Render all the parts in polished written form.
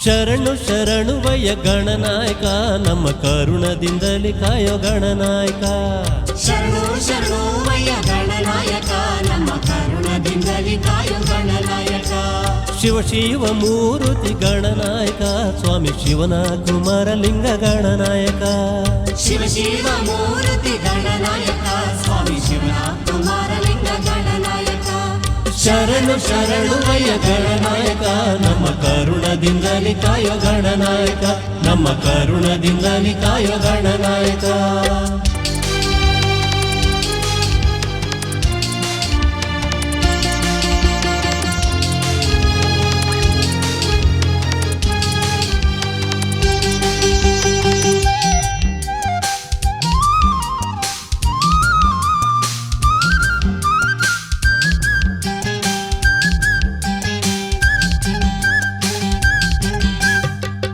ಶರಣು ಶರಣುವಯ್ಯ ಗಣನಾಯಕ ನಮ್ಮ ಕರುಣದಿಂದಲೇ ಕಾಯೋ ಗಣನಾಯಕ. ಶರಣು ಶರಣುವಯ್ಯ ಗಣನಾಯಕ ನಮ್ಮ ಕರುಣದಿಂದಲೇ ಕಾಯೋ ಗಣನಾಯಕ. ಶಿವ ಶಿವ ಮೂರುತಿ ಗಣನಾಯಕ ಸ್ವಾಮಿ ಶಿವನ ಕುಮಾರಲಿಂಗ ಗಣನಾಯಕ. ಶಿವ ಶಿವ ಮೂರುತಿ ಗಣನಾಯಕ ಸ್ವಾಮಿ ಶಿವನ ಕುಮಾರಲಿಂಗ ಗಣನಾಯಕ. ಶರಣು ಶರಣುವಯ್ಯ ಗಣನಾಯಕ ನಮ್ಮ ಕರುಣದಿಂದಲೇ ಕಾಯೋ ಗಣನಾಯಕ. ನಮ್ಮ ಕರುಣದಿಂದಲೇ ಕಾಯೋ ಗಣನಾಯಕ.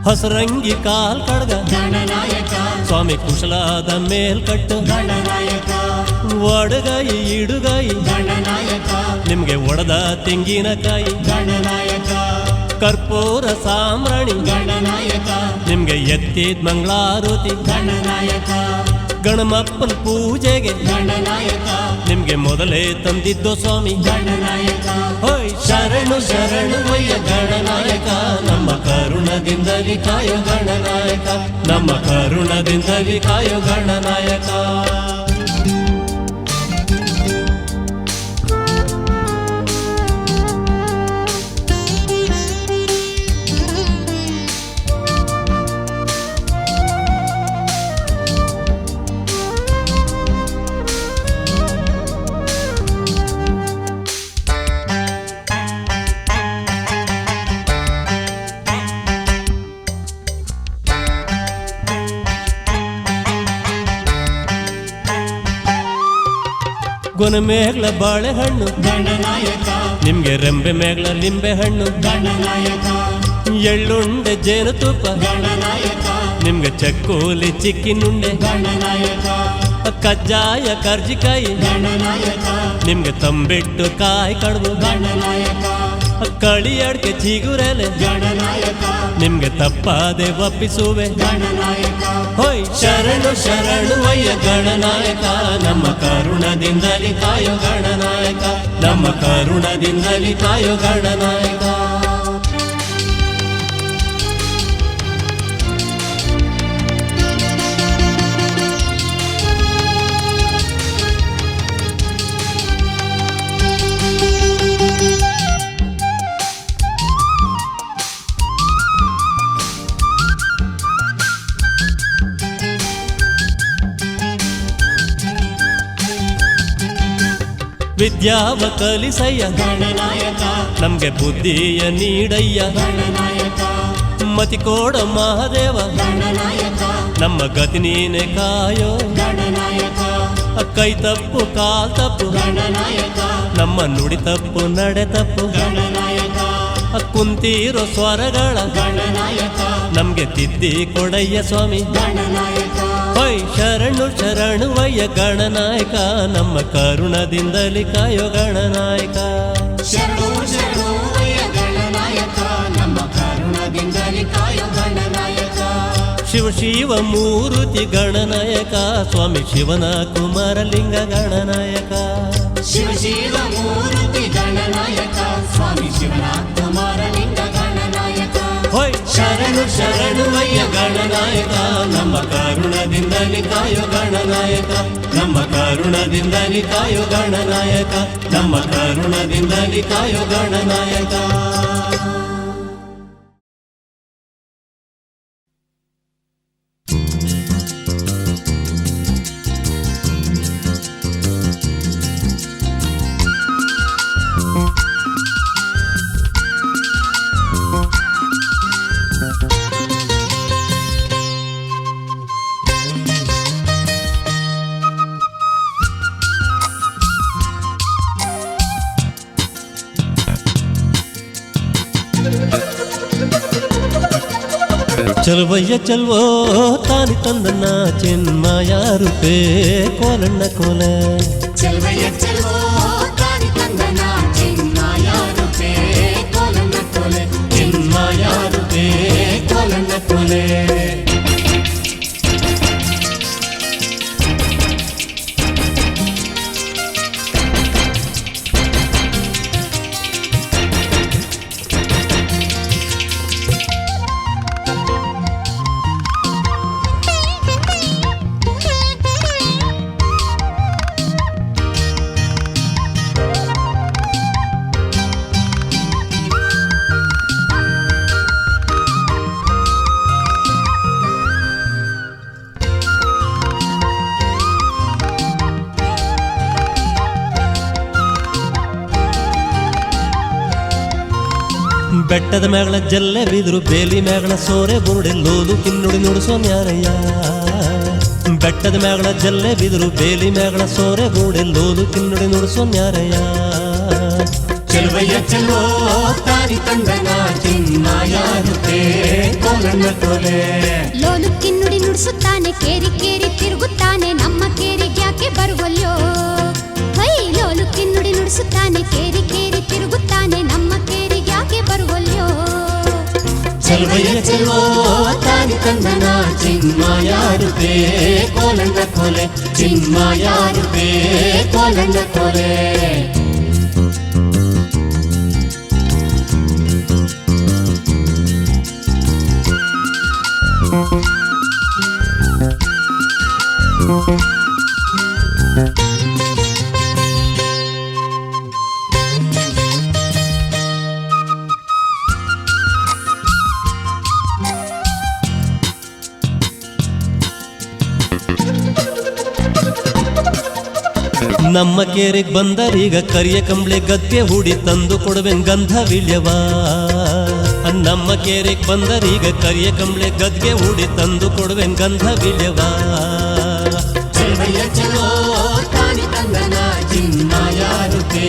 ಹಸರಂಗಿ ಕಾಲ್ ಕಡ್ಗ ಗಣನಾಯಕ ಸ್ವಾಮಿ ಕುಶಲಾದ ಮೇಲ್ಕಟ್ಟು ಗಣನಾಯಕ. ಒಡಗಾಯಿ ಇಡುಗಾಯಿ ಗಣನಾಯಕ ನಿಮ್ಗೆ ಒಡದ ತೆಂಗಿನಕಾಯಿ ಗಣನಾಯಕ. ಕರ್ಪೂರ ಸಾಮ್ರಾಣಿ ಗಣನಾಯಕ ನಿಮ್ಗೆ ಎತ್ತಿದ ಮಂಗಳಾರತಿ ಗಣನಾಯಕ. ಗಣಮಪ್ಪನ ಪೂಜೆಗೆ ಗಣನಾಯಕ ನಿಮ್ಗೆ ಮೊದಲೇ ತಂದಿದ್ದೋ ಸ್ವಾಮಿ ಗಣನಾಯಕ. ಹೋಯ್ ಶರಣು ಶರಣುವಯ್ಯ ಗಣನಾಯಕ ನಮ್ಮ ಕರುಣದಿಂದಲೇ ಕಾಯೋ ಗಣನಾಯಕ. ನಮ್ಮ ಕರುಣದಿಂದಲೇ ಕಾಯೋ ಗಣನಾಯಕ. ಗೊನೆ ಮೇಗ್ಲ ಬಾಳೆಹಣ್ಣು ಗಣನಾಯಕ ನಿಮ್ಗೆ ರೆಂಬೆ ಮೇಗ್ಲ ಲಿಂಬೆ ಹಣ್ಣು. ಗಣನಾಯಕ ಎಳ್ಳುಂಡೆ ಜೇನುತುಪ್ಪ ಗಣನಾಯಕ ನಿಮ್ಗೆ ಚಕ್ಕೂಲಿ ಚಿಕ್ಕಿನುಂಡೆ. ಗಣನಾಯಕ ಕಜ್ಜಾಯ ಕರ್ಜಿಕಾಯಿ ಗಣನಾಯಕ ನಿಮ್ಗೆ ತಂಬಿಟ್ಟು ಕಾಯಿ ಕಡುಬು. ಗಣನಾಯಕ ಕಳಿ ಅಡ್ಕೆ ಚಿಗುರೆಲೆ ಗಣನಾಯಕ ನಿಮ್ಗೆ ತಪ್ಪಾದೆ ಒಪ್ಪಿಸುವೆ. ಗಣನಾಯಕ ಹೋಯ್ ಶರಣು ಶರಣುವಯ್ಯ ಗಣನಾಯಕ ನಮ್ಮ ಕರುಣದಿಂದಲೇ ಕಾಯೋ ಗಣನಾಯಕ. ನಮ್ಮ ಕರುಣದಿಂದಲೇ ಕಾಯೋ ಗಣನಾಯಕ. ವಿದ್ಯಾವ ಕಲಿಸಯ್ಯ ಗಣನಾಯಕ ನಮ್ಗೆ ಬುದ್ಧಿಯ ನೀಡಯ್ಯ. ಗಣನಾಯಕ ಮತಿಕೋಡ ಮಹಾದೇವ ಗಣನಾಯಕ ನಮ್ಮ ಗತಿ ನೀನೆ ಕಾಯೋ. ಗಣನಾಯಕ ಕೈ ತಪ್ಪು ಕಾಲ್ ತಪ್ಪು ಗಣನಾಯಕ ನಮ್ಮ ನುಡಿ ತಪ್ಪು ನಡೆ ತಪ್ಪು. ಗಣನಾಯಕ ಕುಂತೀರೋ ಸ್ವರಗಳ ಗಣನಾಯಕ ನಮ್ಗೆ ತಿದ್ದಿ ಕೊಡಯ್ಯ ಸ್ವಾಮಿ. ಗಣನಾಯಕ ಹೋಯ್ ಶರಣು ಶರಣುವಯ್ಯ ಗಣನಾಯಕ ನಮ್ಮ ಕರುಣದಿಂದಲೇ ಕಾಯೋ ಗಣನಾಯಕ. ಶರಣು ಶರಣುವಯ್ಯ ಗಣನಾಯಕ ನಮ್ಮ ಕರುಣದಿಂದಲೇ ಕಾಯೋ ಗಣನಾಯಕ. ಶಿವ ಶಿವ ಮೂರುತಿ ಗಣನಾಯಕ ಸ್ವಾಮಿ ಶಿವನ ಕುಮಾರಲಿಂಗ ಗಣನಾಯಕ. ಶಿವ ಶಿವ ಮೂರುತಿ ಗಣನಾಯಕ ಸ್ವಾಮಿ ಶಿವನ ಕುಮಾರಲಿಂಗ ಗಣನಾಯಕ. ಹೋಯ್ ಶರಣು ಶರಣುವಯ್ಯ ಗಣನಾಯಕ ನಮ್ಮ ಕರುಣದಿಂದಲೇ ಕಾಯೋ ಗಣನಾಯಕ. ನಮ್ಮ ಕರುಣದಿಂದಲೇ ಕಾಯೋ ಗಣನಾಯಕ. ನಮ್ಮ ಕರುಣದಿಂದಲೇ ಕಾಯೋ ಗಣನಾಯಕ. ಚಲುವಯ್ಯ ಚಲ್ವೋ ತಾನಿ ತಂದನ್ನ ಚಿನ್ಮಯ ರೂಪೇ ಕೋಲಣ್ಣ ಕೋಲ. ಚಲುವಯ್ಯ ಚಲುವೋ ತಾನಿ ತಂದನ ಚಿನ್ಮಯ ರೂಪೇ ಕೋಲಣ್ಣ ಕೋಲ. ಚಿನ್ಮಯ ರೂಪೇ ಕೊಲೆ ಬೆಟ್ಟದ ಮ್ಯಾಗಳ ಜಲ್ಲೆ ಬಿದ್ರು ಬೇಲಿ ಮ್ಯಾಗಳ ಸೋರೆ ಬುರುಡೆ ಲೋಲು ಕಿನ್ನುಡಿ ನುಡಿಸೋನ್ ಯಾರಯ್ಯ ಬೆಟ್ಟದ ಮ್ಯಾಗಳ ಜಲ್ಲೆ ಬಿದ್ರು ಬೇಲಿ ಮ್ಯಾಗಳ ಸೋರೆ ಬುರುಡೆ ಲೋಲು ಕಿನ್ನುಡಿ ನುಡಿಸೋನ್ ಯಾರಯ್ಯ ಚೆಲುವಯ್ಯ ಚೆಲುವೋ ತಾನಿ ತಂದನ ಚಿನ್ಮಯಾರುತೆ ಕೋಲಣ್ಣ ಕೋಲೆ ಲೋಲು ಕಿನ್ನುಡಿ ನುಡಿಸುತ್ತಾನೆ ಕೇರಿ ಕೇರಿ ತಿರುಗುತ್ತಾನೆ ನಮ್ಮ ಕೇರಿಗೆ ಯಾಕೆ ಬರುವಲ್ಯೋ ಹೈ ಲೋಲು ಕಿನ್ನುಡಿ ನುಡಿಸುತ್ತಾನೆ ಕೇರಿ ಕೇರಿ ತಿರುಗುತ್ತಾನೆ ನಮ್ಮ ಕೇರಿಗೆ ಯಾಕೆ ಬರುವಲ್ಯೋ ಚೆಲುವಯ್ಯ ಚೆಲುವೋ ತಾನಿ ತಂದನ ಚಿನ್ಮಯಾರುತೆ ಕೋಲಣ್ಣ ಕೋಲೆ ಚಿನ್ಮಯಾರುತೆ ಕೋಲಣ್ಣ ಕೋಲೆ ನಮ್ಮ ಕೇರಿಗೆ ಬಂದರೀಗ ಕರಿಯ ಕಂಬ್ಳೆ ಗದ್ಗೆ ಹೂಡಿ ತಂದು ಕೊಡುವೆನ್ ಗಂಧ ವಿಳ್ಯವಾ ನಮ್ಮ ಕೇರಿಗೆ ಬಂದರೀಗ ಕರಿಯ ಕಂಬ್ಳೆ ಗದ್ಗೆ ಹೂಡಿ ತಂದು ಕೊಡುವೆನ್ ಗಂಧ ವಿಳ್ಯವಾ ಚೆಲುವಯ್ಯ ಚೆಲುವೋ ತಾನಿ ತಂದನ ಚಿನ್ಮಯಾರುತೆ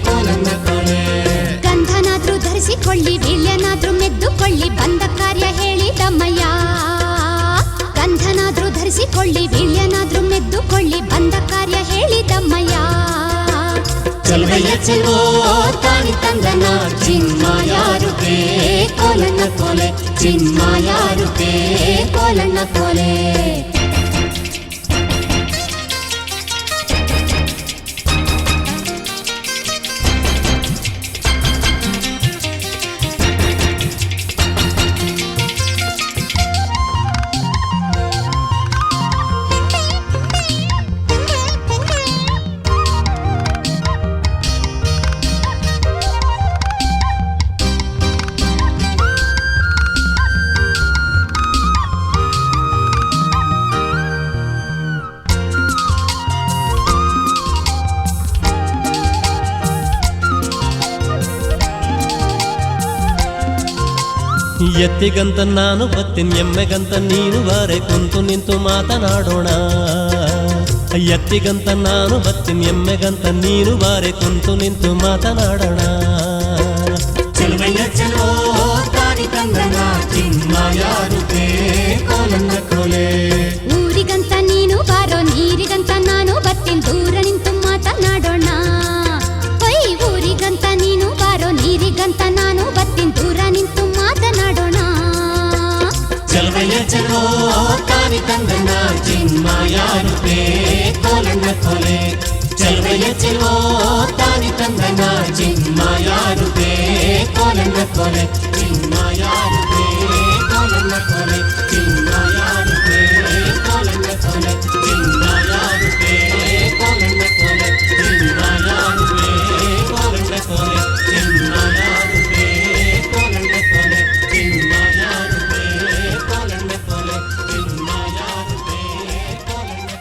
ಕೋಲಣ್ಣ ಕೋಲೆ ಗಂಧನಾದ್ರೂ ಧರಿಸಿಕೊಳ್ಳಿ ವೀಳ್ಯನಾದ್ರೂ ಮೆದ್ದುಕೊಳ್ಳಿ ಬಂದ ಕಾರ್ಯ ಹೇಳಿದಮ್ಮಯ್ಯ ಗಂಧನಾದ್ರೂ ಧರಿಸಿಕೊಳ್ಳಿ ವೀಳ್ಯನಾದ್ರೂ ಮೆದ್ದುಕೊಳ್ಳಿ ಬಂದ ಕಾರ್ಯ ಹೇಳಿದಮ್ಮಯ್ಯ ಚೆಲುವಯ್ಯ ಚೆಲುವೋ ತಾನಿ ತಂದನ ಚಿನ್ಮಯಾರುತೆ ಕೋಲಣ್ಣ ಕೋಲೆ ಚಿನ್ಮಯಾರುತೆ ಕೋಲಣ್ಣ ಕೋಲೆ ಎತ್ತಿಗಂತ ನಾನು ಬತ್ತಿನ ಎಮ್ಮೆಗಂತ ನೀನು ಬಾರೆ ಕುಂತು ನಿಂತು ಮಾತನಾಡೋಣ ಎತ್ತಿಗಂತ ನಾನು ಬತ್ತಿನ ಎಮ್ಮೆಗಂತ ನೀನು ಬಾರೆ ಕುಂತು ನಿಂತು ಮಾತನಾಡೋಣ ಚೆಲುವಯ್ಯ ಚೆಲುವೋ ತಾನಿ ತಂದನ ಚಿನ್ಮಯಾರುತೆ ಕೋಲಣ್ಣ ಕೋಲೆ ಊರಿಗಂತ ನೀನು ಬಾರೋ ನೀರಿಗಂತ ನಾನು ಬರ್ತೀನಿ ದೂರ ನಿಂತು ಮಾತನಾಡೋಣ ಹೊಯ್ ಊರಿಗಂತ ನೀನು ಬಾರೋ ನೀರಿಗಂತ ನಾನು ಬರ್ತೀನಿ ದೂರ ನಿಂತು ಮಾತನಾಡೋಣ ಚೆಲುವಯ್ಯ ಚೆಲುವೋ ತಾನಿ ತಂದನ ಚಿನ್ಮಯಾರುತೆ ಕೋಲಣ್ಣ ಕೋಲೆ ಚೆಲುವಯ್ಯ ಚೆಲುವೋ ತಾನಿ ತಂದನ ಚಿನ್ಮಯಾರುತೆ ಕೋಲಣ್ಣ ಕೋಲೆ ಚಿನ್ಮಯಾರುತೆ ಕೋಲಣ್ಣ ಕೋಲೆ ಚಿನ್ಮಯಾರುತೆ ಕೋಲಣ್ಣ ಕೋಲೆ ಚಿನ್ಮಯಾರುತೆ ಕೋಲಣ್ಣ ಕೋಲೆ ಚಿನ್ಮಯಾರುತೆ ಕೋಲಣ್ಣ ಕೋಲೆ ಚಿನ್ಮಯಾರುತೆ ಕೋಲಣ್ಣ ಕೋಲೆ ಚಿನ್ಮಯಾರುತೆ ಕೋಲಣ್ಣ ಕೋಲೆ ಚಿನ್ಮಯಾರುತೆ ಕೋಲಣ್ಣ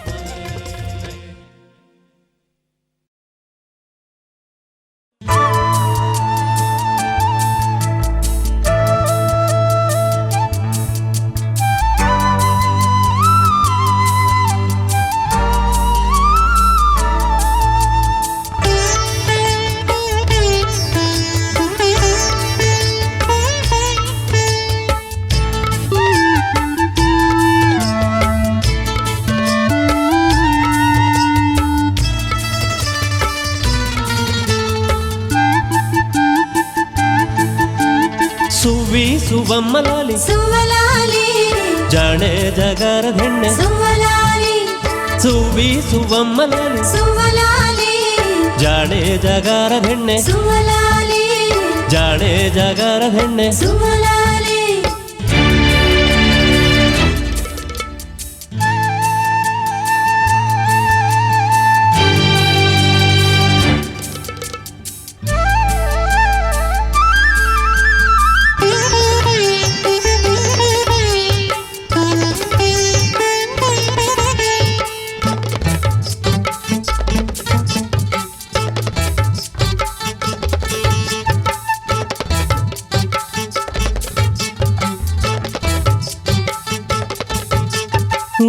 ಸುವಿ ಸುವಮ್ಮಲಾಲಿ ಸುಮಲಾಲಿ ಜಾಣೆ ಜಗಾರದ ಹೆಣ್ಣೆ ಸುವಲಾಲಿ ಸುವಿ ಸುವಮ್ಮಲಾಲಿ ಸುವಲಾಲಿ ಜಾಣೆ ಜಗಾರದ ಹೆಣ್ಣೆ ಸುವಲಾಲಿ ಜಾಣೆ ಜಗಾರದ ಹೆಣ್ಣೆ ಸುವಲಾಲಿ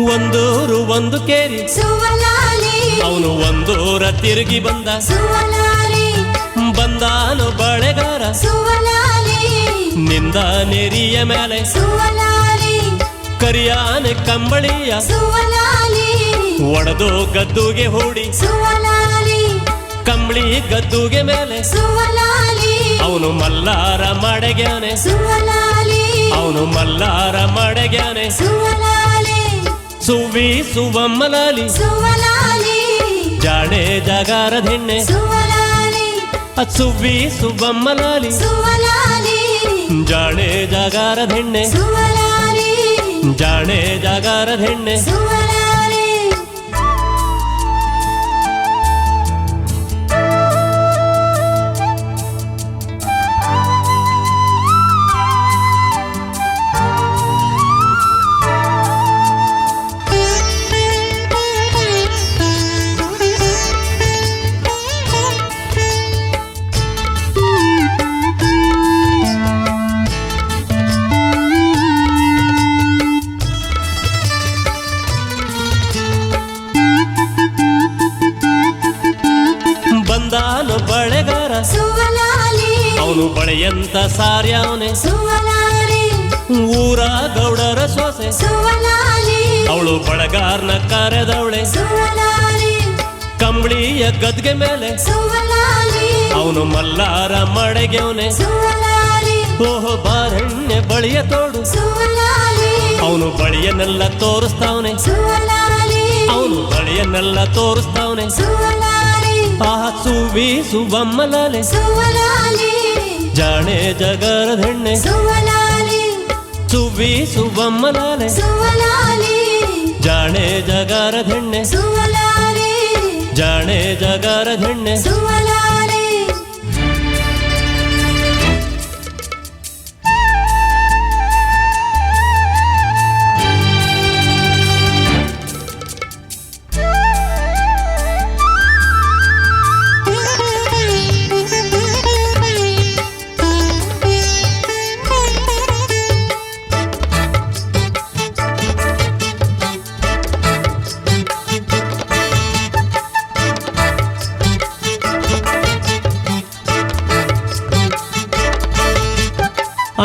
ಒಂದೂರು ಒಂದು ಕೇರಿ ಸುವಲಾಲಿ ಅವನು ಒಂದೂರ ತಿರುಗಿ ಬಂದ ಸುವಲಾಲಿ ಬಂದಾನು ಬಳೆಗಾರ ಸುವಲಾಲಿ ನಿಂದ ನೆರಿಯ ಮೇಲೆ ಸುವಲಾಲಿ ಕರಿಯಾನೆ ಕಂಬಳಿಯ ಸುವಲಾಲಿ ಒಡೆದು ಗದ್ದುಗೆ ಹೂಡಿ ಸುವಲಾಲಿ ಕಂಬಳಿ ಗದ್ದುಗೆ ಮೇಲೆ ಸುವಲಾಲಿ ಅವನು ಮಲ್ಲಾರ ಮಡೆಗ್ಯಾನೆ ಸುವಲಾಲಿ ಅವನು ಮಲ್ಲಾರ ಮಡೆಗ್ಯಾನೆ ಸುವಲಾಲಿ ಸುವಿ ಸುವಮ್ಮಲಾಲಿ ಸುವಲಾಲಿ ಜಾಣೆ ಜಗಾರದ ಹೆಣ್ಣೆ ಸುವಲಾಲಿ ಸುವಿ ಸುವಮ್ಮಲಾಲಿ ಸುವಲಾಲಿ ಜಾಣೆ ಜಗಾರದ ಹೆಣ್ಣೆ ಸುವಲಾಲಿ ಜಾಣೆ ಜಗಾರದ ಹೆಣ್ಣೆ ಸುವಲಾಲಿ ಬಂದಾನು ಬಳೆಗಾರ ಸುವಲಾಲಿ ಅವನು ಬಳೆಯಂತ ಸಾರ್ಯಾವನೆ ಸುವಲಾಲಿ ಊರ ಗೌಡರ ಸೊಸೆ ಸುವಲಾಲಿ ಅವಳು ಬಳಗಾರನ ಕರೆದವಳೆ ಸುವಲಾಲಿ ಕಂಬಳಿಯ ಗದ್ಗೆ ಮೇಲೆ ಸುವಲಾಲಿ ಅವನು ಮಲ್ಲಾರ ಮಡೆಗ್ಯವನೆ ಸುವಲಾಲಿ ಓಹೋ ಬಾರೆಣ್ಣೆ ಬಳಿಯ ತೋಡು ಸುವಲಾಲಿ ಅವನು ಬಳಿಯನ್ನೆಲ್ಲ ತೋರಿಸ್ತಾವನೆ ಸುವಲಾಲಿ ಅವನು ಬಳಿಯನ್ನೆಲ್ಲ ತೋರಿಸ್ತಾವನೆ ಸುವಲಾಲಿ ಆ ಸುವಿ ಸುವಮ್ಮಲಾಲೆ ಸುವಲಾಲಿ ಜಾಣೆ ಜಗಾರದ ಹೆಣ್ಣೆ ಸುವಲಾಲಿ ಸುವಿ ಸುವಮ್ಮಲಾಲೆ ಸುವಲಾಲಿ ಜಾಣೆ ಜಗಾರದ ಹೆಣ್ಣೆ ಸುವಲಾಲಿ ಜಾಣೆ ಜಗಾರದ ಹೆಣ್ಣೆ ಸುವಲಾಲಿ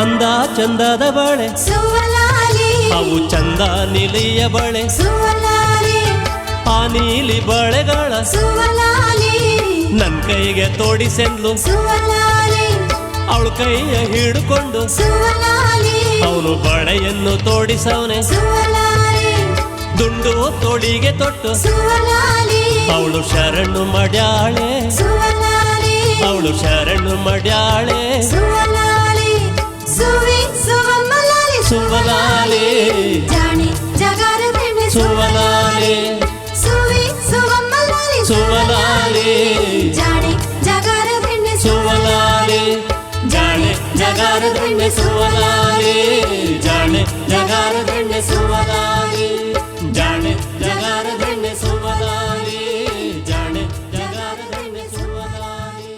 ಅಂದ ಚಂದದ ಬಳೆ ಸುವಲಾಲಿ ಅವು ಚಂದ ನಿಲಿಯ ಬಳೆ ಸುವಲಾಲಿ ಆ ನೀಲಿ ಬಳೆಗಳ ಸುವಲಾಲಿ ನನ್ ಕೈಗೆ ತೋಡಿಸೆಂದ್ಲು ಸುವಲಾಲಿ ಅವಳ ಕೈಯ ಹಿಡ್ಕೊಂಡು ಸುವಲಾಲಿ ಅವನು ಬಳೆಯನ್ನು ತೋಡಿಸವನೆ ಸುವಲಾಲಿ ದುಂಡು ತೋಳಿಗೆ ತೊಟ್ಟು ಸುವಲಾಲಿ ಅವಳು ಶರಣು ಮಡ್ಯಾಳೆ ಸುವಲಾಲಿ ಅವಳು ಶರಣು ಮಡ್ಯಾಳೆ ಸುವಲಾಲಿ ಸುವಿ ಸುವಮ್ಮಲಾಲಿ ಸುವಲಾಲಿ ಜಾಣೆ ಜಗಾರದ ಹೆಣ್ಣೆ ಸುವಲಾಲಿ ಸುವಿ ಸುವಮ್ಮಲಾಲಿ ಸುವಲಾಲಿ ಜಾಣೆ ಜಗಾರದ ಹೆಣ್ಣೆ ಸುವಲಾಲಿ ಜಾಣೆ ಜಗಾರದ ಹೆಣ್ಣೆ ಸುವಲಾಲಿ ಜಾಣೆ ಜಗಾರದ ಹೆಣ್ಣೆ ಸುವಲಾಲಿ ಜಾಣೆ ಜಗಾರದ ಹೆಣ್ಣೆ ಸುವಲಾಲಿ ಜಾಣೆ ಜಗಾರದ ಹೆಣ್ಣೆ ಸುವಲಾಲಿ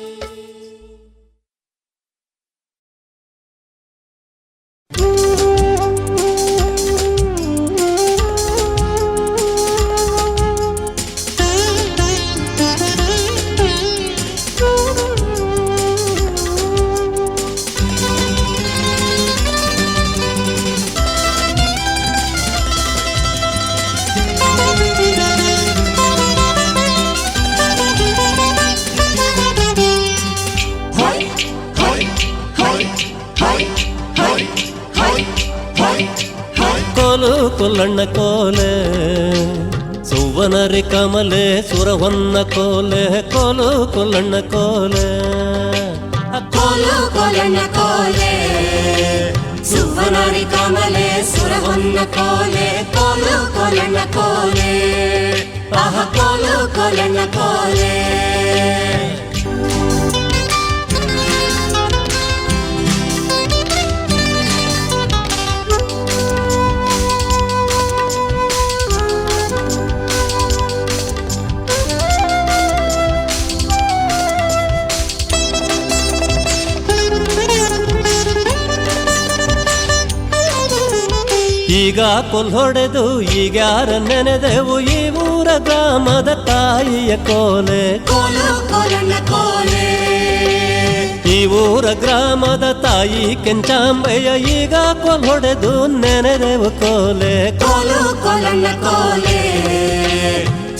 ಕೋಲು ಕೊಲ್ಲಣ್ಣ ಕೋಲೆ ಸುವನರಿ ಕಮಲೆ ಸುರವನ್ನ ಕೋಲೆ ಕೋಲು ಕೊಲ್ಲಣ್ಣ ಕೋಲೆ ಕೋಲು ಕೊಲಣ್ಣ ಕೋಲೆ ಸುವನಾರಿ ಕಮಲೆ ಸುರವನ್ನ ಕೋಲೆ ಕೋಲು ಕೊಲಣ್ಣ ಕೋಲೆ ಆಹ ಕೋಲು ಕೊಲಣ್ಣ ಕೋಲೆ ಈಗ ಕೊಲ್ಹೊಡೆದು ಈಗ್ಯಾರ ನೆನೆದೆವು ಈ ಊರ ಗ್ರಾಮದ ತಾಯಿಯ ಕೋಲೆ ಕೋಲು ಕೊಲಣ್ಣ ಕೋಲೆ ಈ ಊರ ಗ್ರಾಮದ ತಾಯಿ ಕೆಂಚಾಂಬಯ್ಯ ಈಗ ಕೊಲ್ಹೊಡೆದು ನೆನೆದೆವು ಕೋಲೆ ಕೋಲು ಕೊಲಣ್ಣ ಕೋಲೆ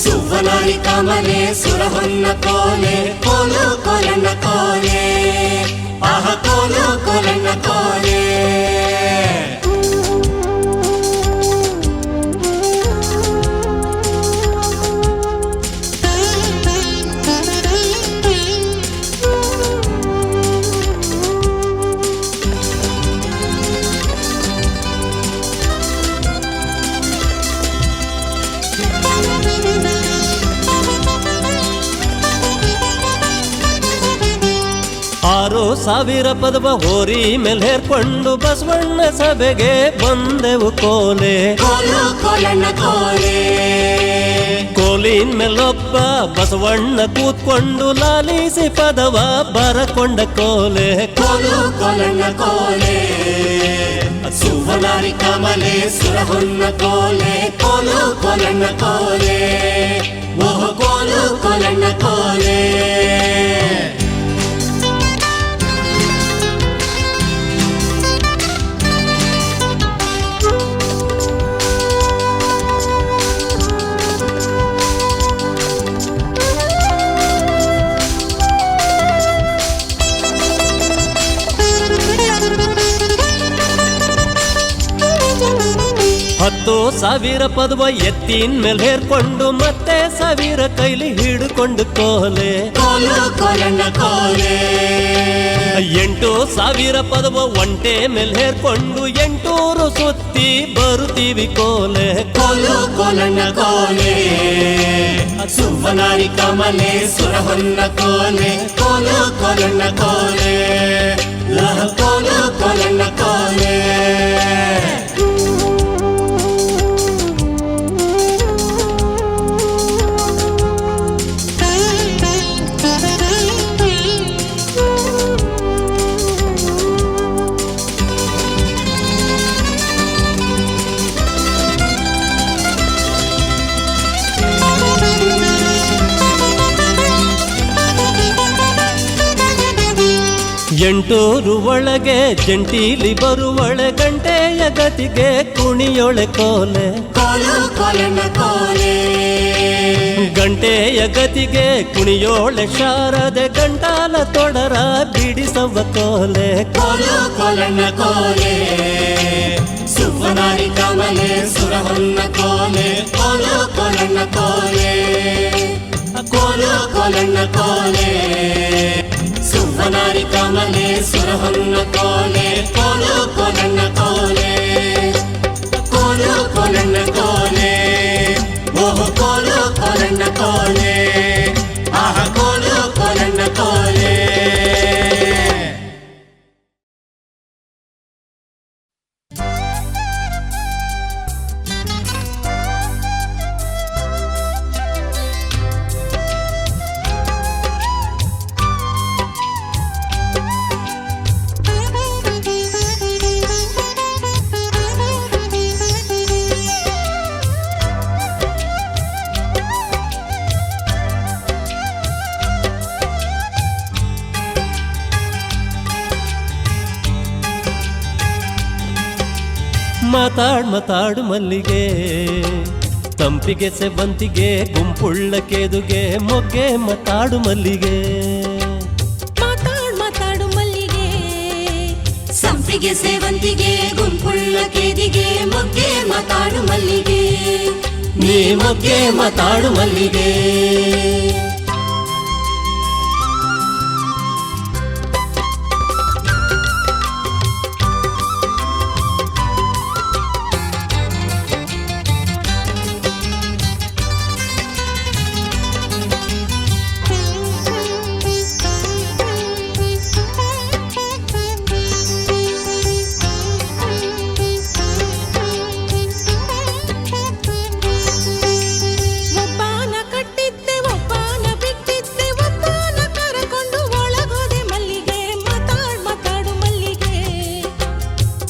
ಸುವನಾರಿ ಕಮಲೆ ಸುರವನ್ನ ಕೋಲೆ ಕೋಲು ಕೊಲಣ್ಣ ಕೋಲೆ ಆಹ ಕೋಲು ಕೊಲಣ್ಣ ಕೋಲೆ ಆರು ಸಾವಿರ ಪದವ ಹೋರಿ ಮೇಲೆ ಹೇರ್ಕೊಂಡು ಬಸವಣ್ಣ ಸಭೆಗೆ ಬಂದೆವು ಕೋಲೆ ಕೋಲು ಕೊಲಣ್ಣ ಕೋಲೆ ಕೋಲಿನ ಮೇಲೊಬ್ಬ ಬಸವಣ್ಣ ಕೂತ್ಕೊಂಡು ಲಾಲಿಸಿ ಪದವ ಬರಕೊಂಡ ಕೋಲೆ ಕೋಲು ಕೊಲಣ್ಣ ಕೋಲೆ ಸುವನಾರಿ ಕಮಲೆ ಸುರವನ್ನ ಕೋಲೆ ಕೋಲು ಕೊಲಣ್ಣ ಕೋಲೆ ಓಹ್ ಕೋಲು ಕೊಲಣ್ಣ ಕೋಲೆ ಹತ್ತು ಸಾವಿರ ಪದವ ಎತ್ತಿನ ಮೇಲೆ ಹೇರ್ಕೊಂಡು ಮತ್ತೆ ಸಾವಿರ ಕೈಲಿ ಹಿಡ್ಕೊಂಡು ಕೋಲೆ ಕೋಲು ಕೊಲಣ್ಣ ಕೋಲೆ ಎಂಟು ಸಾವಿರ ಪದವ ಒಂಟೆ ಮೇಲೆ ಹೇರ್ಕೊಂಡು 800 ಸುತ್ತಿ ಬರುತ್ತೀವಿ ಕೋಲೆ ಕೋಲು ಕೊಲಣ್ಣ ಕೋಲೆ ಸುವನಾರಿ ಕಮಲೆ ಸುರವನ್ನ ಕೋಲೆ ಕೋಲು ಕೊಲಣ್ಣ ಕೋಲೆ ಲಹ ಕೋಲು ಕೊಲಣ್ಣ ಕೋಲೆ ಎಂಟೂರು ಒಳಗೆ ಜಂಟೀಲಿ ಬರುವಳೆ ಗಂಟೆಯ ಗತಿಗೆ ಕುಣಿಯೊಳೆ ಕೋಲೆ ಕೋಲು ಕೊಲಣ್ಣ ಕೋಲೆ ಗಂಟೆಯ ಗತಿಗೆ ಕುಣಿಯೋಳೆ ಶಾರದೆ ಗಂಟಾಲ ತೊಡರ ಬಿಡಿಸವ ಕೋಲೆ ಕೋಲು ಕೊಲಣ್ಣ ಕೋಲೆ ಸುವನಾರಿ ಕಮಲೆ ಸುರವನ್ನ ಕೋಲೆ ಕೋಲು ಕೊಲಣ್ಣ ಕೋಲೆ ಕೋಲು ಕೊಲಣ್ಣ ಕೋಲೆ ಸುವನಾರಿ ಕಮಲೆ ಸುರವನ್ನ ಕೋಲೆ ಕೋಲು ಕೊಲಣ್ಣ ಕೋಲೆ ಕೋಲು ಕೊಲಣ್ಣ ಕೋಲೆ ಓಹ್ ಕೋಲು ಕೊಲಣ್ಣ ಕೋಲೆ ಆಹ ಕೋಲು ಕೊಲಣ್ಣ ಕೋಲೆ ಮಾತಾಡು ಮಲ್ಲಿಗೆ ತಂಪಿಗೆ ಸೆಬಂತಿಗೆ ಗುಂಪುಳ್ಳ ಕೇದುಗೆ ಮೊಗ್ಗೆ ಮಾತಾಡು ಮಲ್ಲಿಗೆ ಮಾತಾಡು ಮಲ್ಲಿಗೆ ಸಂಪಿಗೆ ಸೇವಂತಿಗೆ ಗುಂಪುಳ್ಳ ಕೇದಿಗೆ ಮೊಗ್ಗೆ ಮಾತಾಡು ಮಲ್ಲಿಗೆ ನೀ ಮೊಗ್ಗೆ ಮಾತಾಡು ಮಲ್ಲಿಗೆ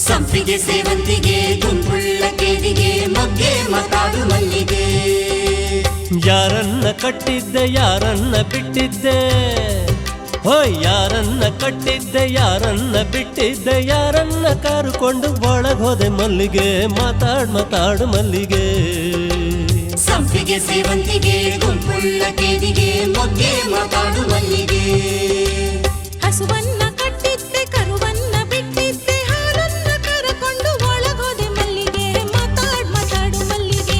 ಸಂಪಿಗೆ ಸೇವಂತಿಗೆ ಗುಂಪುಳ್ಳ ಕೇದಿಗೆ ಮೊಗ್ಗೆ ಮಾತಾಡು ಮಲ್ಲಿಗೆ ಯಾರನ್ನ ಕಟ್ಟಿದ್ದೆ ಯಾರನ್ನ ಬಿಟ್ಟಿದ್ದೆ ಹೋಯ್ ಯಾರನ್ನ ಕಟ್ಟಿದ್ದೆ ಯಾರನ್ನ ಬಿಟ್ಟಿದ್ದೆ ಯಾರನ್ನ ಕಾರುಕೊಂಡು ಒಳಗೋದೆ ಮಲ್ಲಿಗೆ ಮಾತಾಡು ಮಲ್ಲಿಗೆ ಸಂಪಿಗೆ ಸೇವಂತಿಗೆ ಗುಂಪುಳ್ಳ ಕೇದಿಗೆ ಮೊಗ್ಗೆ ಮಾತಾಡು ಮಲ್ಲಿಗೆ ಹಸುವನ್ನ ಕಟ್ಟಿದ್ದೆ ಕರುವನ್ನ ಬಿಟ್ಟಿದ್ದೆ ಹಾಲನ್ನ ಕರಕೊಂಡು ಒಳಗೋದೆ ಮಲ್ಲಿಗೆ ಮಾತಾಡು ಮಲ್ಲಿಗೆ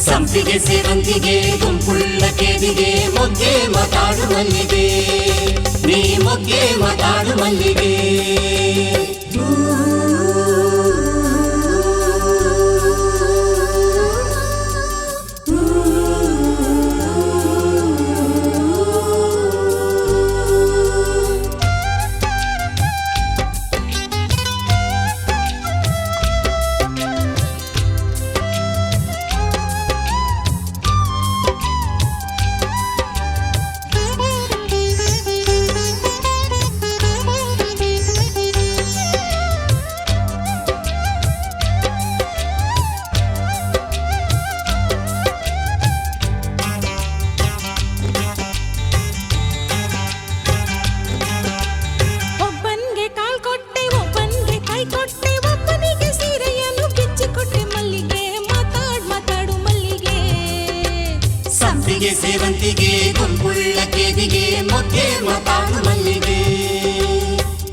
ಸಂಪಿಗೆ ಸೇವಂತಿಗೆ ಗುಂಪುಳ್ಳ ಕೇದಿಗೆ ಮೊಗ್ಗೆ ಮಾತಾಡು ಮಲ್ಲಿಗೆ ನೀ ಮೊಗ್ಗೆ ಮಾತಾಡು ಮಲ್ಲಿಗೆ ಒಬ್ಬನ್ಗೆ ಕಾಲ್ ಕೊಟ್ಟೆ ಒಬ್ಬನ್ಗೆ ಕೈ ಕೊಟ್ಟೆ ಒಬ್ಬನಿಗೆ ಸೀರೆಯನ್ನು ಬಿಚ್ಚಿಕೊಟ್ಟೆ ಮಲ್ಲಿಗೆ ಮಾತಾಡು ಮಲ್ಲಿಗೆ ಸಂಪಿಗೆ ಸೇವಂತಿಗೆ ಗುಂಪುಳ್ಳ ಕೇದಿಗೆ ಮೊಗ್ಗೆ ಮಾತಾಡು ಮಲ್ಲಿಗೆ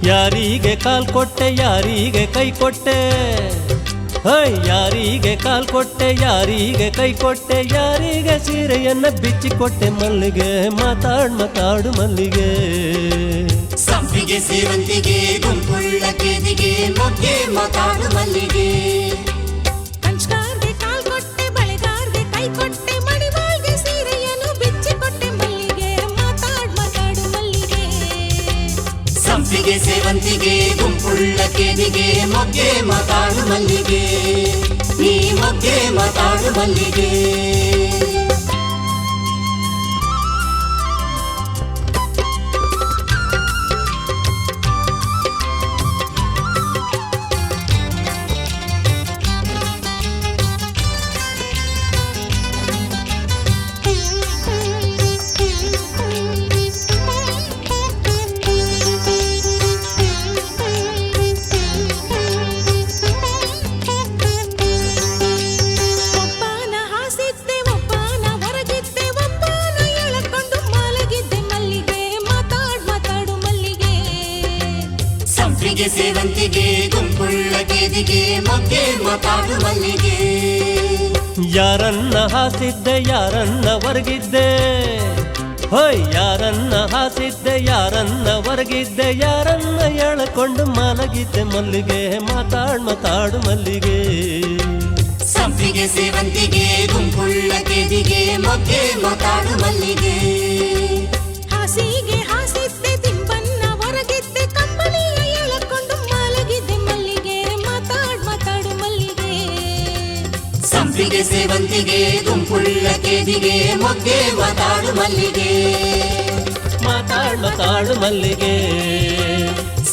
ಯಾರಿಗೆ ಕಾಲ್ ಕೊಟ್ಟೆ ಯಾರಿಗೆ ಕೈ ಕೊಟ್ಟೆ ಹೋಯ್ ಯಾರಿಗೆ ಕಾಲ್ ಕೊಟ್ಟೆ ಯಾರಿಗೆ ಕೈ ಕೊಟ್ಟೆ ಯಾರಿಗೆ ಸೀರೆಯನ್ನ ಬಿಚ್ಚಿಕೊಟ್ಟೆ ಮಲ್ಲಿಗೆ ಮಾತಾಡು ಮಲ್ಲಿಗೆ ಸಂಪಿಗೆ ಸೇವಂತಿಗೆ ಗುಂಪುಳ್ಳ ಕೇದಿಗೆ ಮೊಗ್ಗೆ ಮಾತಾಡು ಮಲ್ಲಿಗೆ ಕಂಚ್ಗಾರ್ಗೆ ಕಾಲ್ ಕೊಟ್ಟೆ ಬಳೆಗಾರ್ಗೆ ಕೈ ಕೊಟ್ಟೆ ಮಣಿವಾಳ್ಗೆ ಸೀರೆಯನ್ನು ಬಿಚ್ಚಿಕೊಟ್ಟೆ ಮಲ್ಲಿಗೆ ಮಾತಾಡು ಮಲ್ಲಿಗೆ ಸಂಪಿಗೆ ಸೇವಂತಿಗೆ ಗುಂಪುಳ್ಳ ಕೇದಿಗೆ ಮೊಗ್ಗೆ ಮಾತಾಡು ಮಲ್ಲಿಗೆ ನೀ ಮೊಗ್ಗೆ ಮಾತಾಡು ಮಲ್ಲಿಗೆ ಒಬ್ಬನ ಹಾಸಿದ್ದೆ ಒಬ್ಬನ ಹೊರಗಿದ್ದೆ ಒಬ್ಬನ ಎಳಕೊಂಡು ಮಲಗಿದ್ದೆ ಮಲ್ಲಿಗೆ ಮಾತಾಡು ಮಲ್ಲಿಗೆ ಸಂಪಿಗೆ ಸೇವಂತಿಗೆ ಗುಂಪುಳ್ಳ ಕೇದಿಗೆ ಮೊಗ್ಗೆ ಮಾತಾಡು ಮಲ್ಲಿಗೆ ಯಾರನ್ನ ಹಾಸಿದ್ದೆ ಯಾರನ್ನ ಹೊರಗಿದ್ದೆ ಹೋಯ್ ಯಾರನ್ನ ಹಾಸಿದ್ದೆ ಯಾರನ್ನ ಹೊರಗಿದ್ದೆ ಯಾರನ್ನ ಎಳಕೊಂಡು ಮಲಗಿದ್ದೆ ಮಲ್ಲಿಗೆ ಮಾತಾಡು ಮಲ್ಲಿಗೆ ಸಂಪಿಗೆ ಸೇವಂತಿಗೆ ಗುಂಪುಳ್ಳ ಕೇದಿಗೆ ಮೊಗ್ಗೆ ಮಾತಾಡು ಮಲ್ಲಿಗೆ ಹಾಸಿಗೆ ಹಾಸಿದ್ದೆ ದಿಂಬನ್ನ ಹೊರಗಿದ್ದೆ ಕಂಬಳಿಯ ಎಳಕೊಂಡು ಮಲಗಿದ್ದೆ ಮಲ್ಲಿಗೆ ಮಾತಾಡು ಮಲ್ಲಿಗೆ ಸಂಪಿಗೆ ಸೇವಂತಿಗೆ ಗುಂಪುಳ್ಳ ಕೇದಿಗೆ ಮೊಗ್ಗೆ ಮಾತಾಡು ಮಲ್ಲಿಗೆ ಮಾತಾಡು ಮಲ್ಲಿಗೆ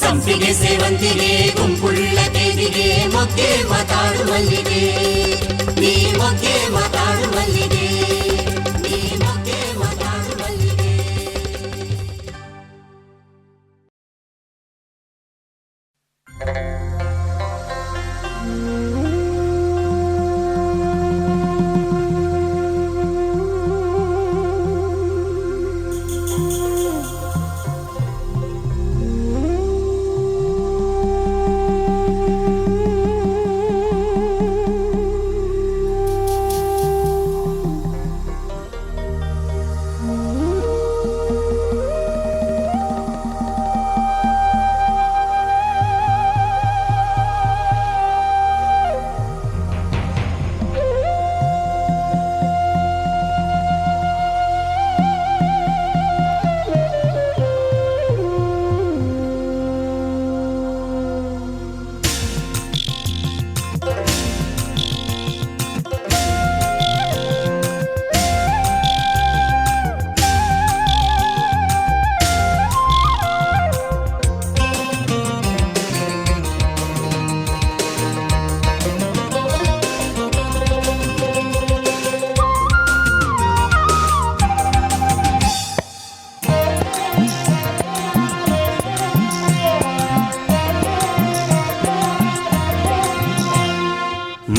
ಸಂಪಿಗೆ ಸೇವಂತಿಗೆ ಗುಂಪುಳ್ಳ ಕೇದಿಗೆ ಮೊಗ್ಗೆ ಮಾತಾಡು ಮಲ್ಲಿಗೆ ನೀ ಮೊಗ್ಗೆ ಮಾತಾಡು ಮಲ್ಲಿಗೆ ನೀ ಮೊಗ್ಗೆ ಮಾತಾಡು ಮಲ್ಲಿಗೆ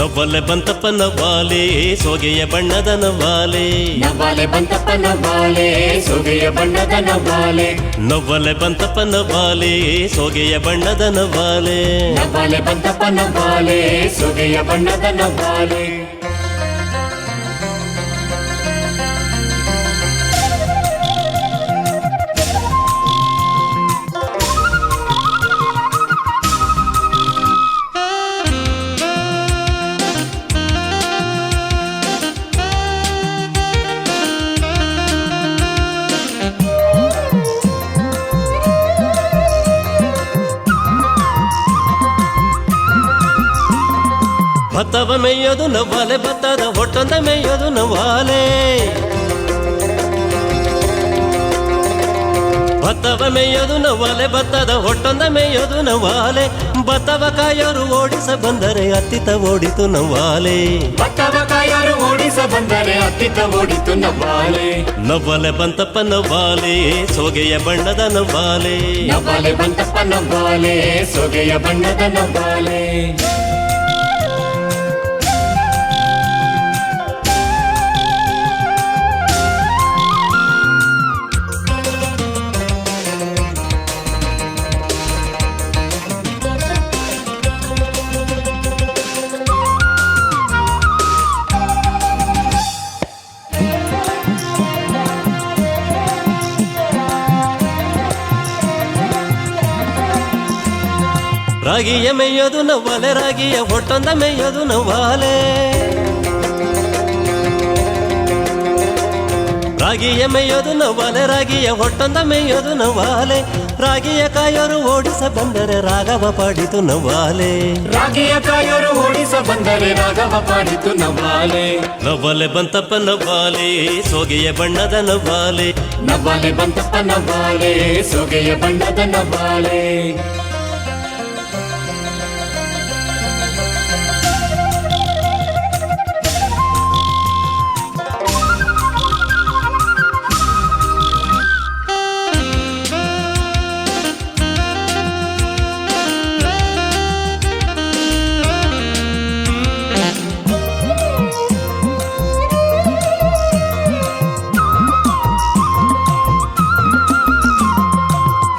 ನವ್ವಲೆ ಬಂತಪ್ಪ ನವ್ವಾಲೆ ಸೋಗೆಯ ಬಣ್ಣದ ನವ್ವಾಲೆ ನವ್ವಾಲೆ ಬಂತಪ್ಪ ನವ್ವಾಲೆ ಸೊಗೆಯ ಬಣ್ಣದ ನವ್ವಾಲೆ ನವ್ವಲೆ ಬಂತಪ್ಪ ನವ್ವಾಲೆ ಸೋಗೆಯ ಬಣ್ಣದ ನವ್ವಾಲೆ ನವ್ವಾಲೆ ಬಂತಪ್ಪ ನವ್ವಾಲೆ ಸೊಗೆಯ ಬಣ್ಣದ ನವ್ವಾಲೆ ಭತ್ತವ ಮೇಯೋದು ನವ್ವಾಲೆ ಭತ್ತದ ಹೊಟ್ಟೊಂದ ಮೇಯೋದು ನವ್ವಾಲೆ ಭತ್ತವ ಮೇಯೋದು ನವ್ವಾಲೆ ಭತ್ತದ ಹೊಟ್ಟೊಂದ ಮೇಯೋದು ನವ್ವಾಲೆ ಭತ್ತವ ಕಾಯೋರು ಓಡಿಸ ಬಂದರೆ ಅತ್ತಿತ ಓಡಿತು ನವ್ವಾಲೆ ಭತ್ತವ ಕಾಯರು ಓಡಿಸ ಬಂದರೆ ಅತ್ತಿತ ಓಡಿತು ನವ್ವಾಲೆ ನವ್ವಾಲೆ ಬಂತಪ್ಪ ನವ್ವಾಲೆ ಸೋಗೆಯ ಬಣ್ಣದ ನವ್ವಾಲೆ ನವ್ವಾಲೆ ಬಂತಪ್ಪ ನವ್ವಾಲೆ ಸೊಗೆಯ ಬಣ್ಣದ ನವ್ವಾಲೆ ರಾಗಿಯ ಮೇಯೋದು ನವ್ವಾಲೆ ರಾಗಿಯ ಹೊಟ್ಟೊಂದ ಮೇಯೋದು ನವ್ವಾಲೆ ರಾಗಿಯ ಮೇಯೋದು ನವ್ವಾಲೆ ರಾಗಿಯ ಹೊಟ್ಟೊಂದ ಮೇಯೋದು ನವ್ವಾಲೆ ರಾಗಿಯ ಕಾಯೋರು ಓಡಿಸ ಬಂದರೆ ರಾಘವ ಪಾಡಿತು ನವ್ವಾಲೆ ರಾಗಿಯ ಕಾಯರು ಓಡಿಸ ಬಂದರೆ ರಾಘವ ಪಾಡಿತು ನವ್ವಾಲೆ ನವ್ವಾಲೆ ಬಂತಪ್ಪ ನವ್ವಾಲೆ ಸೋಗೆಯ ಬಣ್ಣದ ನವ್ವಾಲೆ ನವ್ವಾಲೆ ಬಂತಪ್ಪ ನವ್ವಾಲೆ ಸೊಗೆಯ ಬಣ್ಣದ ನವ್ವಾಲೆ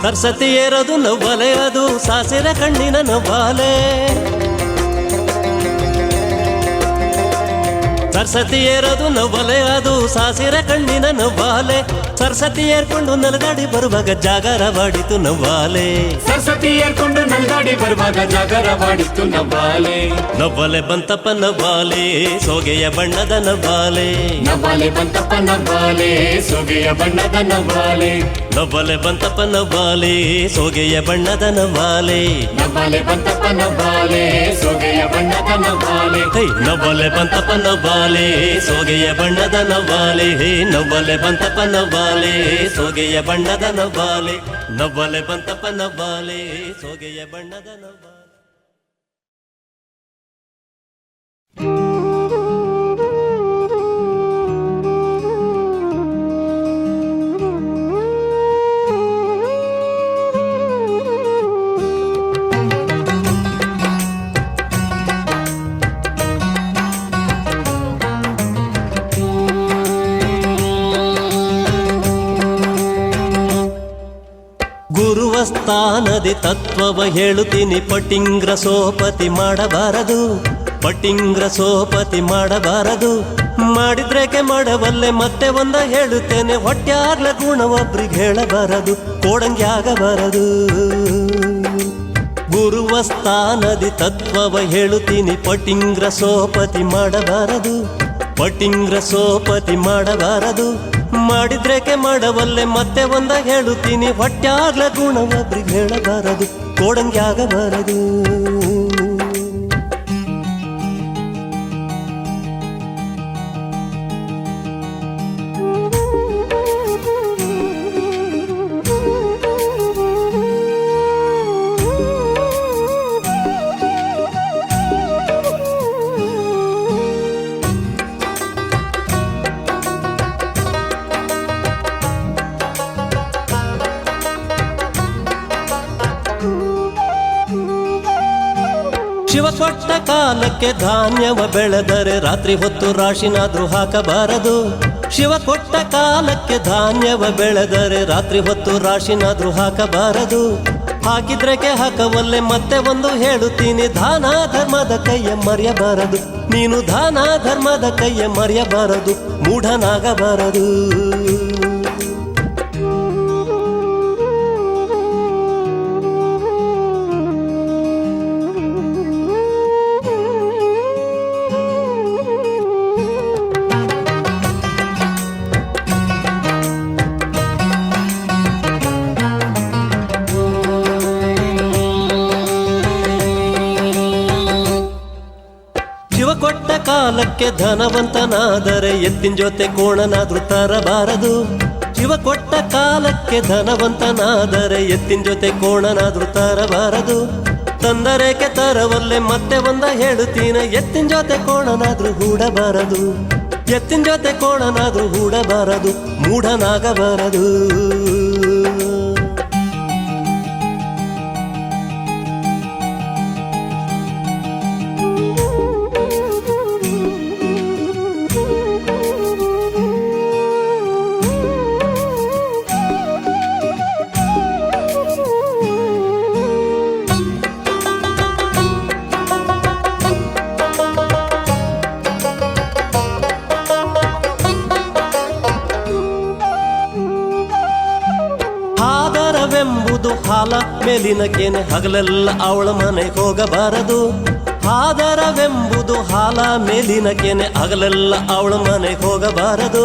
ಸರಸ್ವತಿ ಏರೋದು ನವ್ವಾಲೆ ಅದು ಸಾಸಿರ ಕಣ್ಣಿನ ನವ್ವಾಲೆ ಸರಸ್ವತಿ ಏರೋದು ನವ್ವಾಲೆ ಅದು ಸಾಸಿರ ಕಣ್ಣಿನ ನವ್ವಾಲೆ ಸರಸ್ವತಿ ಏರ್ಕೊಂಡು ನಲ್ಗಾಡಿ ಬರುವಾಗ ಜಾಗರವಾಡಿತು ನವ್ವಾಲೆ ಸರಸ್ವತಿ ಏರ್ಕೊಂಡು ನಲ್ಗಾಡಿ ಬರುವಾಗ ಜಾಗರವಾಡಿತು ನವ್ವಾಲೆ ನವ್ವಾಲೆ ಬಂತಪ್ಪ ನವ್ವಾಲೆ ಸೋಗೆಯ ಬಣ್ಣದ ನವ್ವಾಲೆ ನವ್ವಾಲೆ ಬಂತಪ್ಪ ನವ್ವಾಲೆ ಸೊಗೆಯ ಬಣ್ಣದ ನವ್ವಾಲೆ ನವ್ವಾಲೆ ಬಂತಪ್ಪ ನವ್ವಾಲೆ ಸೋಗೆಯ ಬಣ್ಣದ ನವ್ವಾಲೆ ನವ್ವಾಲೆ ಬಂತಪ್ಪ ನವ್ವಾಲೆ ಸೊಗೆಯ ಬಣ್ಣದ ನವ್ವಾಲೆ ಹೇ ನವ್ವಾಲೆ ಬಂತಪ್ಪ ನವ್ವಾಲೆ ಸೋಗೆಯ ಬಣ್ಣದ ನವ್ವಾಲೆ ಹೇ ನವ್ವಾಲೆ ಬಂತಪ್ಪ ನವ್ವಾಲೆ ಸೋಗೆಯ ಬಣ್ಣದ ನವ್ವಾಲೆ ನವ್ವಾಲೆ ಬಂತಪ್ಪ ನವ್ವಾಲೆ ಸೋಗೆಯ ಬಣ್ಣದ ನವ್ವಾಲೆ ಗುರುವಸ್ಥಾನದಿ ತತ್ವವ ಹೇಳುತ್ತೀನಿ ಪಟ್ಟಿಂಗ್ರ ಸೋಪತಿ ಮಾಡಬಾರದು ಪಟ್ಟಿಂಗ್ರ ಸೋಪತಿ ಮಾಡಬಾರದು ಮಾಡಿದ್ರೇಕೆ ಮಾಡಬಲ್ಲೆ ಮತ್ತೆ ಒಂದ ಹೇಳುತ್ತೇನೆ ಹೊಟ್ಯಾಗ್ಲ ಗುಣ ಒಬ್ರಿಗೆ ಹೇಳಬಾರದು ಕೋಡಂಗೆ ಆಗಬಾರದು ಗುರುವಸ್ಥಾನದಿ ತತ್ವವ ಹೇಳುತ್ತೀನಿ ಪಟ್ಟಿಂಗ್ರ ಸೋಪತಿ ಮಾಡಬಾರದು ಪಟ್ಟಿಂಗ್ರ ಸೋಪತಿ ಮಾಡಬಾರದು ಮಾಡಿದ್ರೇಕೆ ಮಾಡಬಲ್ಲೆ ಮತ್ತೆ ಒಂದ ಹೇಳುತ್ತೀನಿ ಹೊಟ್ಯಾಗ್ಲ ಗುಣ ಒಬ್ರಿಗೆ ಹೇಳಬಾರದು ಕೋಡಂಗೆ ಆಗಬಾರದು ಶಿವ ಕೊಟ್ಟ ಕಾಲಕ್ಕೆ ಧಾನ್ಯವ ಬೆಳೆದರೆ ರಾತ್ರಿ ಹೊತ್ತು ರಾಶಿನಾದ್ರೂ ಹಾಕಬಾರದು. ಶಿವ ಕೊಟ್ಟ ಕಾಲಕ್ಕೆ ಧಾನ್ಯವ ಬೆಳೆದರೆ ರಾತ್ರಿ ಹೊತ್ತು ರಾಶಿನಾದ್ರೂ ಹಾಕಬಾರದು. ಹಾಕಿದ್ರೆಗೆ ಹಾಕವಲ್ಲೆ ಮತ್ತೆ ಒಂದು ಹೇಳುತ್ತೀನಿ, ದಾನ ಧರ್ಮದ ಕೈಯ ಮರೆಯಬಾರದು. ನೀನು ದಾನ ಧರ್ಮದ ಕೈಯ ಮರೆಯಬಾರದು, ಮೂಢನಾಗಬಾರದು. ಶಿವ ಕೊಟ್ಟ ಕಾಲಕ್ಕೆ ಧನವಂತನಾದರೆ ಎತ್ತಿನ ಜೊತೆ ಕೋಣನಾದ್ರೂ ತರಬಾರದು. ಶಿವ ಕೊಟ್ಟ ಕಾಲಕ್ಕೆ ಧನವಂತನಾದರೆ ಎತ್ತಿನ ಜೊತೆ ಕೋಣನಾದ್ರೂ ತರಬಾರದು. ತಂದರೇಕೆ ತರವಲ್ಲೆ ಮತ್ತೆ ಒಂದ ಹೇಳುತ್ತೀನ, ಎತ್ತಿನ ಜೊತೆ ಕೋಣನಾದ್ರೂ ಹೂಡಬಾರದು. ಎತ್ತಿನ ಜೊತೆ ಕೋಣನಾದ್ರೂ ಹೂಡಬಾರದು, ಮೂಢನಾಗಬಾರದು. ಆದರವೆಂಬುದು ಹಾಲ ಮೇಲಿನಕೇನೆ ಹಗಲೆಲ್ಲ ಅವಳ ಮನೆಗೆ ಹೋಗಬಾರದು. ಆದರವೆಂಬುದು ಹಾಲ ಮೇಲಿನಕೇನೆ ಹಗಲೆಲ್ಲ ಅವಳ ಮನೆಗೆ ಹೋಗಬಾರದು.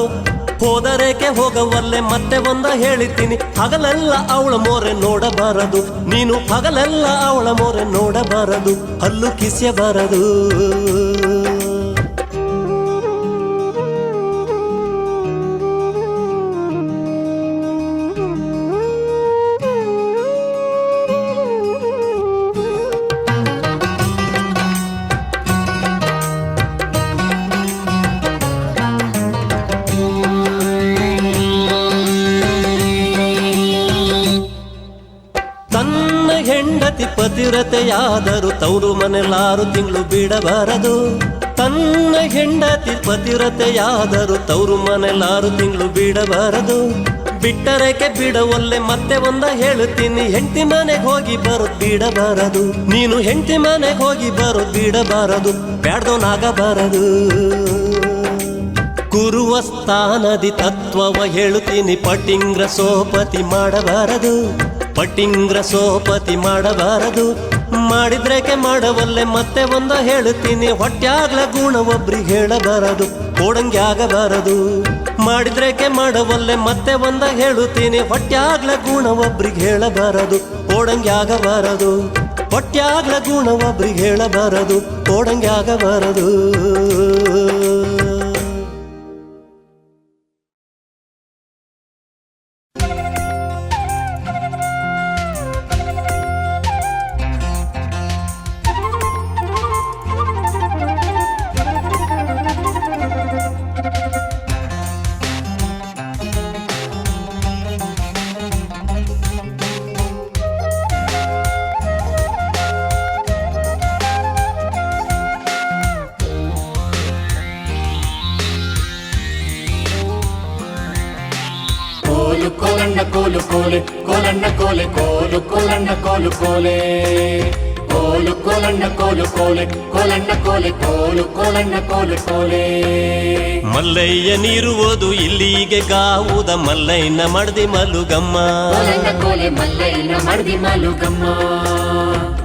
ಹೋದರೇಕೆ ಹೋಗವಲ್ಲೆ ಮತ್ತೆ ಒಂದ ಹೇಳಿದ್ದೀನಿ, ಹಗಲೆಲ್ಲ ಅವಳ ಮೋರೆ ನೋಡಬಾರದು. ನೀನು ಹಗಲೆಲ್ಲ ಅವಳ ಮೋರೆ ನೋಡಬಾರದು, ಹಲ್ಲು ಕಿಸೆಯಬಾರದು. ತನ್ನ ಹೆಂಡತಿ ಪತಿವ್ರತೆಯಾದರೂ ತವರು ಮನೆಲಾರು ತಿಂಗಳು ಬಿಡಬಾರದು. ತನ್ನ ಹೆಂಡತಿ ಪತಿವ್ರತೆಯಾದರೂ ತವರು ಮನೆಲಾರು ತಿಂಗಳು ಬಿಡಬಾರದು. ಬಿಟ್ಟರೇಕೆ ಬಿಡವಲ್ಲೆ ಮತ್ತೆ ಒಂದ ಹೇಳುತ್ತೀನಿ, ಹೆಂಡತಿ ಮನೆಗೆ ಹೋಗಿ ಬರೋದ್ ಬಿಡಬಾರದು. ನೀನು ಹೆಂಡತಿ ಮನೆಗೆ ಹೋಗಿ ಬರೋದ್ ಬಿಡಬಾರದು, ಬ್ಯಾಡ್ದೋನಾಗಬಾರದು. ಗುರುವ ಸ್ಥಾನದಿ ತತ್ವವ ಹೇಳುತ್ತೀನಿ, ಪಟಿಂಗ್ರ ಸೋಪತಿ ಮಾಡಬಾರದು. ಪಟಿಂಗ್ರ ಸೋಪತಿ ಮಾಡಬಾರದು. ಮಾಡಿದ್ರೇಕೆ ಮಾಡವಲ್ಲೆ ಮತ್ತೆ ಒಂದ ಹೇಳುತ್ತೀನಿ, ಹೊಟ್ಯಾಗ್ಲ ಗುಣ ಒಬ್ರಿಗೆ ಹೇಳಬಾರದು, ಕೋಡಂಗೆ ಆಗಬಾರದು. ಮಾಡಿದ್ರೇಕೆ ಮಾಡವಲ್ಲೆ ಮತ್ತೆ ಒಂದ ಹೇಳುತ್ತೀನಿ, ಹೊಟ್ಯಾಗ್ಲ ಗುಣ ಒಬ್ರಿಗೆ ಹೇಳಬಾರದು, ಕೋಡಂಗೆ ಆಗಬಾರದು. ಹೊಟ್ಯಾಗ್ಲ ಗುಣ ಒಬ್ರಿಗೆ ಹೇಳಬಾರದು, ಕೋಡಂಗೆ ಆಗಬಾರದು. ಕೋಲಣ್ಣ ಕೋಲು ಕೋಲೆ ಕೋಲಣ್ಣ ಕೋಲೆ ಕೋಲು ಕೋಲಣ್ಣ ಕೋಲು ಕೋಲೆ ಕೋಲು ಕೋಲಣ್ಣ ಕೋಲು ಕೋಲೆ ಕೋಲಣ್ಣ ಕೋಲೆ ಕೋಲು ಕೋಲಣ್ಣ ಕೋಲು ಕೋಲೆ. ಮಲ್ಲಯ್ಯ ನೀರುವುದು ಇಲ್ಲಿಗೆ ಗಾವುದ ಮಲ್ಲಯ್ಯನ ಮಡ್ದಿ ಮಲುಗಮ್ಮ. ಕೋಲಣ್ಣ ಕೋಲೆ ಮಲ್ಲಯ್ಯನ ಮಡ್ದಿ ಮಲುಗಮ್ಮ.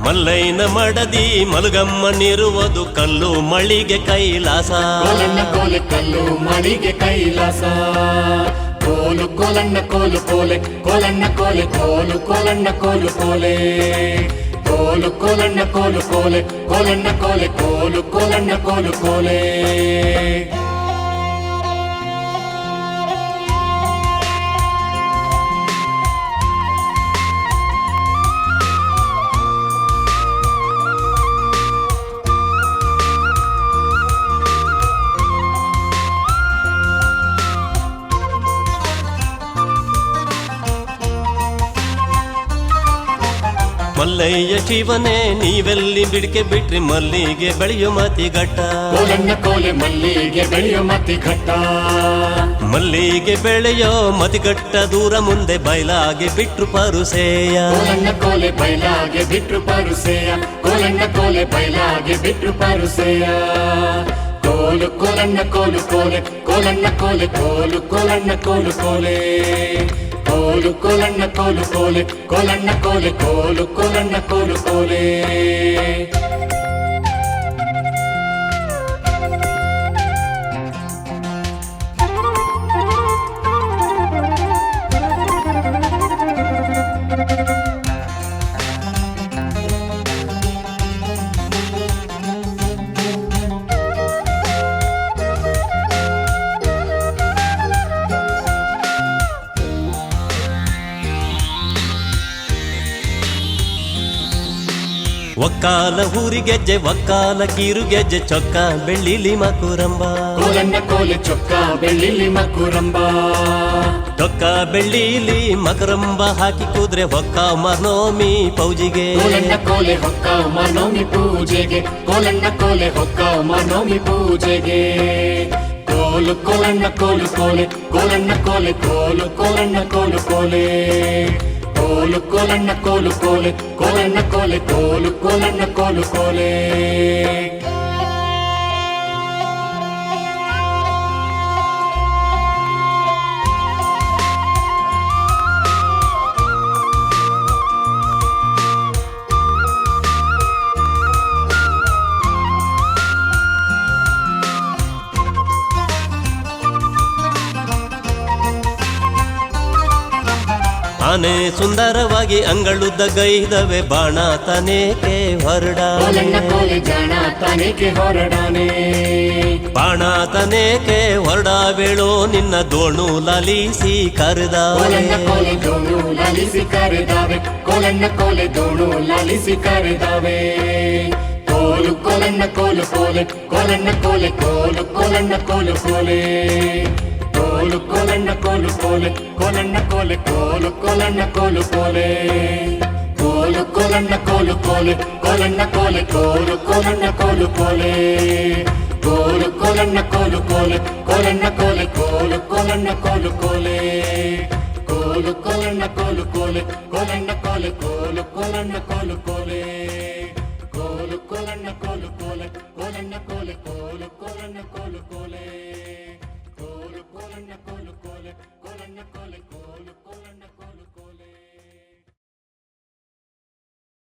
ಮಲ್ಲಯ್ಯನ ಮಡದಿ ಮಲುಗಮ್ಮನಿರುವುದು ಕಲ್ಲು ಮಳಿಗೆ ಕೈಲಾಸ. ಕೋಲಣ್ಣ ಕೋಲೆ ಕಲ್ಲು ಮಳಿಗೆ ಕೈಲಾಸ. ಕೋಲು ಕೋಲಣ್ಣ ಕೋಲು ಕೋಲೆ ಕೋಲಣ್ಣ ಕೋಲೆ ಕೋಲು ಕೋಲಣ್ಣ ಕೋಲು ಕೋಲೆ ಕೋಲು ಕೋಲಣ್ಣ ಕೋಲು ಕೋಲೆ ಕೋಲಣ್ಣ ಕೋಲೆ ಕೋಲು ಕೋಲಣ್ಣ ಕೋಲು ಕೋಲೆ. ಮಲ್ಲಯ್ಯ ಶಿವನೇ ನೀವೆಲ್ಲಿ ಬಿಡಿಕೆ ಬಿಟ್ರಿ ಮಲ್ಲಿಗೆ ಬೆಳೆಯೋ ಮತಿಘಟ್ಟ ಕೋಲನ್ನ ಕೋಲೆ ಮಲ್ಲಿಗೆ ಬೆಳೆಯೋ ಮತಿ ಘಟ್ಟ ಮಲ್ಲಿಗೆ ಬೆಳೆಯೋ ಮತಿಘಟ್ಟ ದೂರ ಮುಂದೆ ಬಯಲಾಗಿ ಬಿಟ್ರು ಪರುಸೇಯ ಕೋಲನ್ನ ಕೋಲೆ ಬಯಲಾಗೆ ಬಿಟ್ರು ಪರುಸೆಯ ಕೋಲನ್ನ ಕೋಲೆ ಬಯಲಾಗೆ ಬಿಟ್ರು ಪರುಸೆಯ ಕೋಲು ಕೋಲನ್ನ ಕೋಲು ಕೋಲೆ ಕೋಲನ್ನ ಕೋಲೆ ಕೋಲು ಕೋಲನ್ನ ಕೋಲು ಕೋಲೆ ಕೋಲು ಕೋಲನ್ನ ಕೋಲು ಕೋಲೆ ಕೋಲನ್ನ ಕೋಲೆ ಕೋಲು ಕೋಲನ್ನ ಕೋಲು ಕೋಲೆ ಒಕ್ಕಾಲ ಊರಿಗೆಜ್ಜೆ ಒಕ್ಕಾಲ ಕಿರುಗೆಜ್ಜೆ ಚೊಕ್ಕ ಬೆಳ್ಳಿಲಿ ಮಕುರಂಬ ಕೋಲನ್ನ ಕೋಲೆ ಚೊಕ್ಕ ಬೆಳ್ಳಿಲಿ ಮಕುರಂಬ ಚೊಕ್ಕ ಬೆಳ್ಳಿಲಿ ಮಕರಂಬ ಹಾಕಿ ಕೂದ್ರೆ ಹೊಕ್ಕ ಮನೋಮಿ ಪೌಜಿಗೆ ಕೋಲನ್ನ ಕೋಲೆ ಹೊಕ್ಕ ಮನೋಮಿ ಪೂಜೆಗೆ ಕೋಲನ್ನ ಕೋಲೆ ಹೊಕ್ಕ ಮನೋಮಿ ಪೂಜೆಗೆ ಕೋಲು ಕೋಲನ್ನ ಕೋಲು ಕೋಲೆ ಕೋಲನ್ನ ಕೋಲೆ ಕೋಲು ಕೋಲನ್ನ ಕೋಲು ಕೋಲೆ ಕೋಲು ಕೋಲನ್ನ ಕೋಲು ಕೋಲೆ ಕೋಲನ್ನ ಕೋಲೆ ಕೋಲು ಕೋಲನ್ನ ಕೋಲು ಕೋಲೆ ಆನೆ ಸುಂದರವಾಗಿ ಅಂಗಳುದ್ದ ಗೈದವೆ ಬಾಣ ತನೇಕೆ ಹೊರಡ ಕೋಲನ್ನ ಕೋಲೆ ಜಾಣ ತನಿಕೆ ಹೊರಡಾನೆ ಬಾಣ ತನೇಕೆ ಹೊರಡ ಬೇಳೋ ನಿನ್ನ ದೋಣು ಲಾಲಿಸಿ ಕರೆದ ಕೋಲನ್ನ ಕೋಲೆ ದೋಣು ಲಾಲಿಸಿ ಕರೆದಾವೆ ಕೋಲನ್ನ ಕೋಲೆ ದೋಣು ಲಾಲಿಸಿ ಕರೆದಾವೆ ಕೋಲು ಕೋಲನ್ನ ಕೋಲು ಕೋಲೆ ಕೋಲನ್ನ ಕೋಲೆ ಕೋಲು ಕೋಲನ್ನ ಕೋಲು ಕೋಲೆ ಕೋಲು ಕೋಲನ್ನ ಕೋಲು ಕೋಲೆ ಕೋಲನ್ನ ಕೋಲೆ ಕೋಲು ಕೋಲನ್ನ ಕೋಲು ಕೋಲೆ ಕೋಲು ಕೋಲನ್ನ ಕೋಲು ಕೋಲೆ ಕೋಲನ್ನ ಕೋಲೆ ಕೋಲು ಕೋಲನ್ನ ಕೋಲು ಕೋಲೆ ಕೋಲು ಕೋಲನ್ನ ಕೋಲು ಕೋಲೆ ಕೋಲನ್ನ ಕೋಲೆ ಕೋಲು ಕೋಲನ್ನ ಕೋಲು ಕೋಲೆ ಕೋಲು ಕೋಲನ್ನ ಕೋಲು ಕೋಲೆ ಕೋಲನ್ನ ಕೋಲೆ ಕೋಲು ಕೋಲನ್ನ ಕೋಲು ಕೋಲೆ ಕೋಲು ಕೋಲನ್ನ ಕೋಲು ಕೋಲೆ ಕೋಲನ್ನ ಕೋಲೆ ಕೋಲು ಕೋಲನ್ನ ಕೋಲು ಕೋಲೆ